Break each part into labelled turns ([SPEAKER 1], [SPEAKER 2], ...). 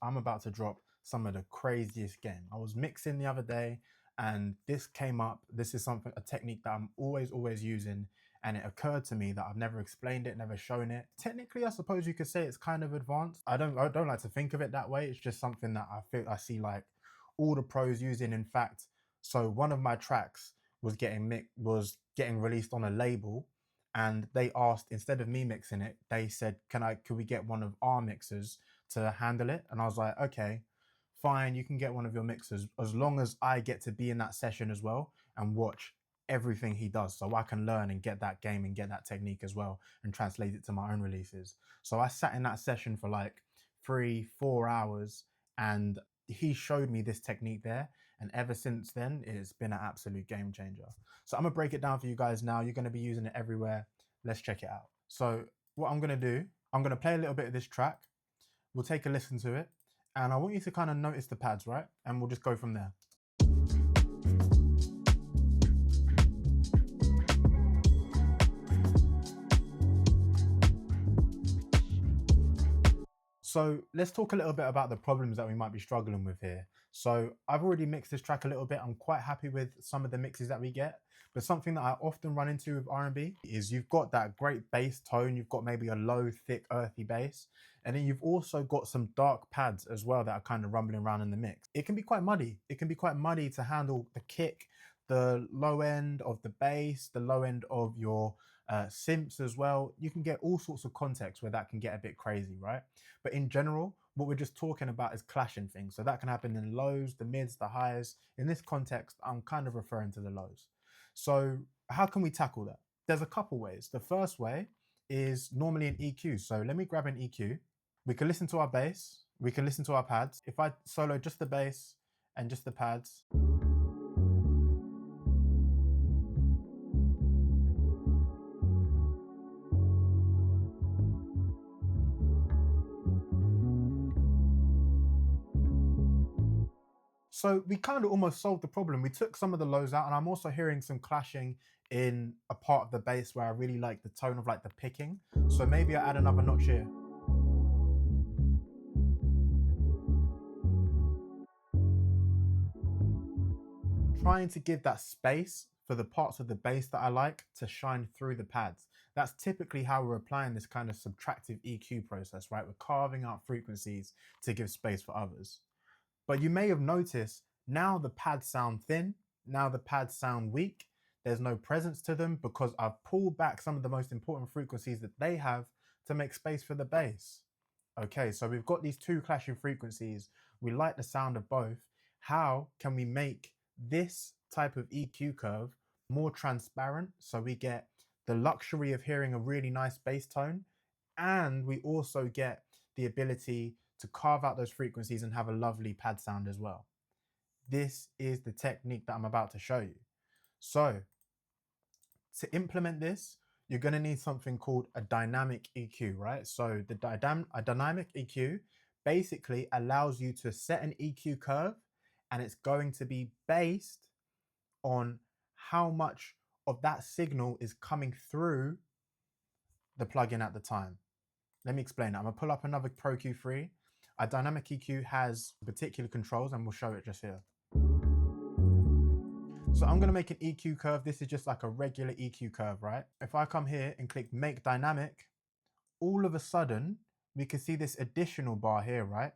[SPEAKER 1] I'm about to drop some of the craziest game. I was mixing the other day and this came up. This is something, a technique that I'm always using. And it occurred to me that I've never explained it, never shown it. Technically, I suppose you could say it's kind of advanced. I don't like to think of it that way. It's just something that I see like all the pros using. In fact, so one of my tracks was getting released on a label, and they asked, instead of me mixing it, they said, could we get one of our mixers to handle it? And I was like, okay, fine, you can get one of your mixers as long as I get to be in that session as well and watch everything he does, so I can learn and get that game and get that technique as well and translate it to my own releases. So I sat in that session for like 3-4 hours, and he showed me this technique there, and ever since then it's been an absolute game changer. So I'm gonna break it down for you guys now. You're gonna be using it everywhere. Let's check it out. So what I'm gonna do, I'm gonna play a little bit of this track. We'll take a listen to it, and I want you to kind of notice the pads, right? And we'll just go from there. So let's talk a little bit about the problems that we might be struggling with here. So I've already mixed this track a little bit. I'm quite happy with some of the mixes that we get, but something that I often run into with R&B is you've got that great bass tone, you've got maybe a low, thick, earthy bass, and then you've also got some dark pads as well that are kind of rumbling around in the mix. It can be quite muddy. It can be quite muddy to handle the kick, the low end of the bass, the low end of your synths as well. You can get all sorts of contexts where that can get a bit crazy, right? But in general, what we're just talking about is clashing things. So that can happen in lows, the mids, the highs. In this context, I'm kind of referring to the lows. So how can we tackle that? There's a couple ways. The first way is normally an EQ. So let me grab an EQ. We can listen to our bass. We can listen to our pads. If I solo just the bass and just the pads, so we kind of almost solved the problem. We took some of the lows out, and I'm also hearing some clashing in a part of the bass where I really like the tone of like the picking. So maybe I add another notch here. Trying to give that space for the parts of the bass that I like to shine through the pads. That's typically how we're applying this kind of subtractive EQ process, right? We're carving out frequencies to give space for others. But you may have noticed now the pads sound thin, now the pads sound weak. There's no presence to them because I've pulled back some of the most important frequencies that they have to make space for the bass. Okay, so we've got these two clashing frequencies. We like the sound of both. How can we make this type of EQ curve more transparent so we get the luxury of hearing a really nice bass tone, and we also get the ability to carve out those frequencies and have a lovely pad sound as well? This is the technique that I'm about to show you. So to implement this, you're going to need something called a dynamic EQ, right? So a dynamic EQ basically allows you to set an EQ curve, and it's going to be based on how much of that signal is coming through the plugin at the time. Let me explain that. I'm gonna pull up another Pro Q3. A dynamic EQ has particular controls, and we'll show it just here. So I'm gonna make an EQ curve. This is just like a regular EQ curve, right? If I come here and click make dynamic, all of a sudden, we can see this additional bar here, right?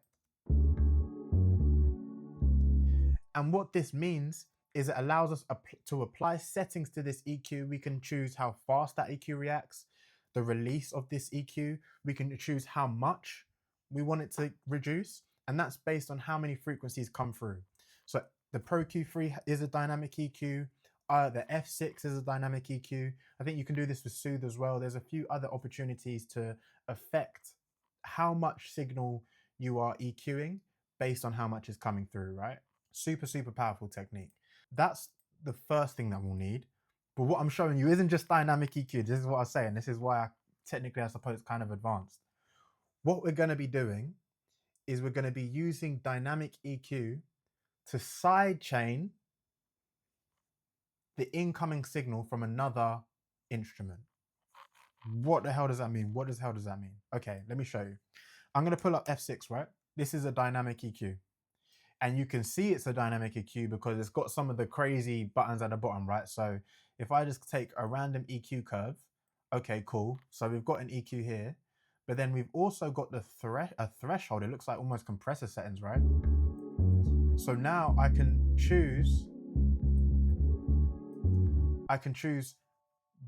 [SPEAKER 1] And what this means is it allows us to apply settings to this EQ. We can choose how fast that EQ reacts, the release of this EQ. We can choose how much we want it to reduce, and that's based on how many frequencies come through. So the Pro Q3 is a dynamic EQ. The F6 is a dynamic EQ. I think you can do this with Soothe as well. There's a few other opportunities to affect how much signal you are EQing based on how much is coming through, right? Super powerful technique. That's the first thing that we'll need. But what I'm showing you isn't just dynamic EQ. This is what I say, and this is why technically I suppose it's kind of advanced. What we're going to be doing is we're going to be using dynamic EQ to sidechain the incoming signal from another instrument. What the hell does that mean? What the hell does that mean? Okay, let me show you. I'm going to pull up F6, right? This is a dynamic EQ. And you can see it's a dynamic EQ because it's got some of the crazy buttons at the bottom, right? So if I just take a random EQ curve, okay, cool. So we've got an EQ here, but then we've also got the threshold. It looks like almost compressor settings, right? So now I can choose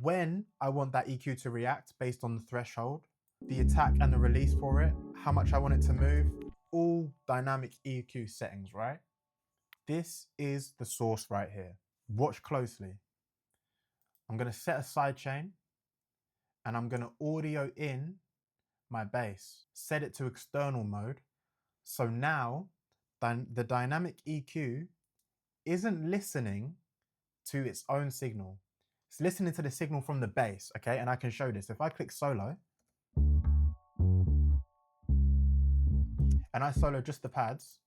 [SPEAKER 1] when I want that EQ to react based on the threshold, the attack and the release for it, how much I want it to move, all dynamic EQ settings, right? This is the source right here. Watch closely. I'm going to set a sidechain and I'm going to audio in my bass, set it to external mode. So now the dynamic EQ isn't listening to its own signal. It's listening to the signal from the bass, okay? And I can show this. If I click solo and I solo just the pads,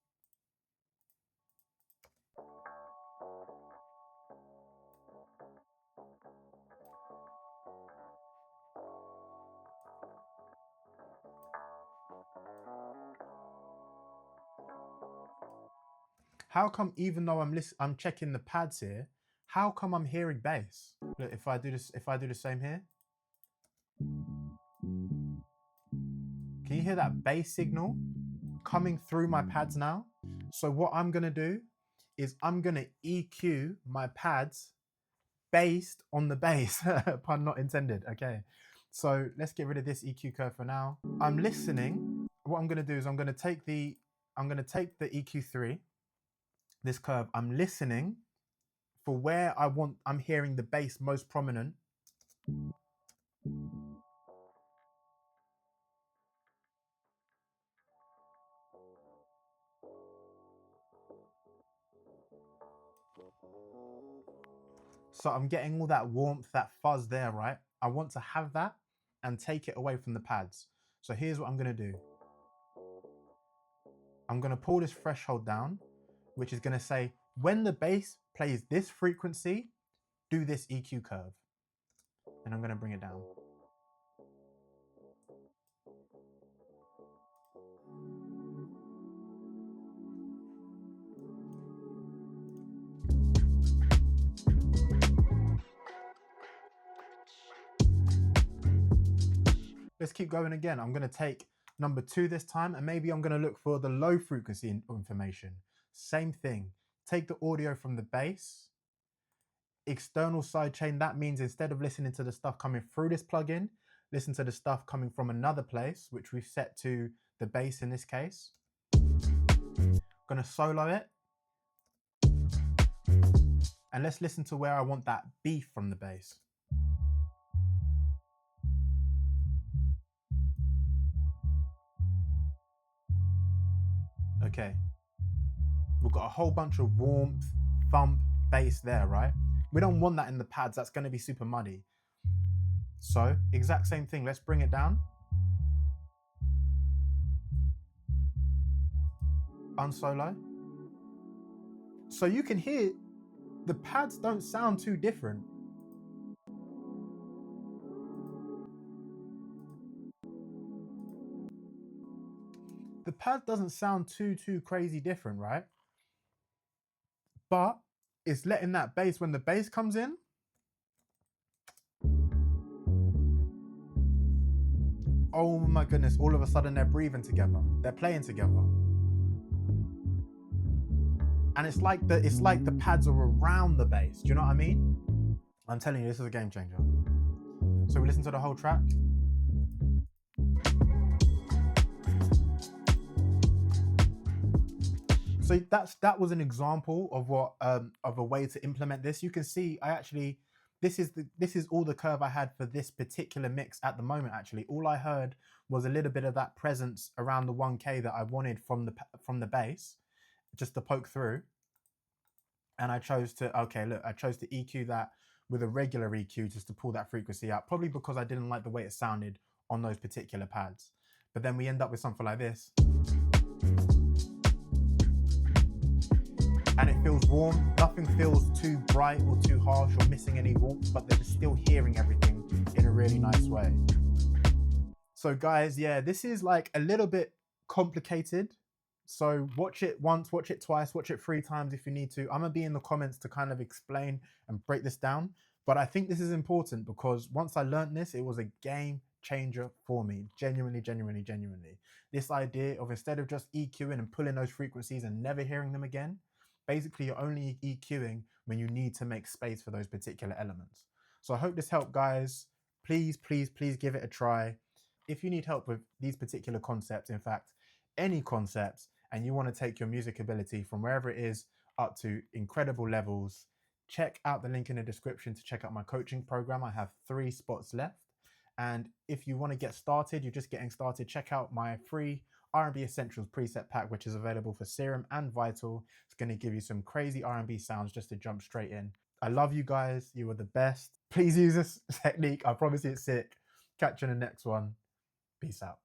[SPEAKER 1] how come even though I'm checking the pads here, how come I'm hearing bass? Look, if I do the same here, can you hear that bass signal coming through my pads now? So what I'm gonna do is I'm gonna EQ my pads based on the bass, pun not intended, okay? So let's get rid of this EQ curve for now. I'm listening. What I'm gonna do is I'm gonna take the EQ3, this curve, I'm listening for where I'm hearing the bass most prominent. So I'm getting all that warmth, that fuzz there, right? I want to have that and take it away from the pads. So here's what I'm gonna do. I'm gonna pull this threshold down, which is gonna say, when the bass plays this frequency, do this EQ curve. And I'm gonna bring it down. Let's keep going again. I'm gonna take number 2 this time, and maybe I'm gonna look for the low frequency information. Same thing, take the audio from the bass, external sidechain. That means instead of listening to the stuff coming through this plugin, listen to the stuff coming from another place, which we've set to the bass in this case. Gonna solo it. And let's listen to where I want that beef from the bass. Okay, we've got a whole bunch of warmth, thump, bass there, right? We don't want that in the pads. That's going to be super muddy. So exact same thing. Let's bring it down. Unsolo. So you can hear the pads don't sound too different. The pad doesn't sound too crazy different, right? But it's letting that bass, when the bass comes in, oh my goodness, all of a sudden they're breathing together. They're playing together. And it's like the pads are around the bass. Do you know what I mean? I'm telling you, this is a game changer. So we listen to the whole track. So that was an example of what of a way to implement this. You can see this is all the curve I had for this particular mix at the moment. Actually, all I heard was a little bit of that presence around the 1K that I wanted from the bass, just to poke through. And I chose to EQ that with a regular EQ just to pull that frequency out, probably because I didn't like the way it sounded on those particular pads. But then we end up with something like this. And it feels warm. Nothing feels too bright or too harsh or missing any warmth, but they're still hearing everything in a really nice way. So guys, yeah, this is like a little bit complicated, So watch it once, watch it twice, watch it 3 times if you need to. I'm gonna be in the comments to kind of explain and break this down. But I think this is important because once I learned this, it was a game changer for me. Genuinely, genuinely, genuinely. This idea of instead of just EQing and pulling those frequencies and never hearing them again, basically you're only EQing when you need to make space for those particular elements. So I hope this helped, guys. Please, please, please give it a try. If you need help with these particular concepts, in fact, any concepts, and you want to take your music ability from wherever it is up to incredible levels, check out the link in the description to check out my coaching program. I have 3 spots left. And if you want to get started, you're just getting started, check out my free R&B Essentials preset pack, which is available for Serum and Vital. It's going to give you some crazy R&B sounds just to jump straight in. I love you guys. You are the best. Please use this technique. I promise you it's sick. Catch you in the next one. Peace out.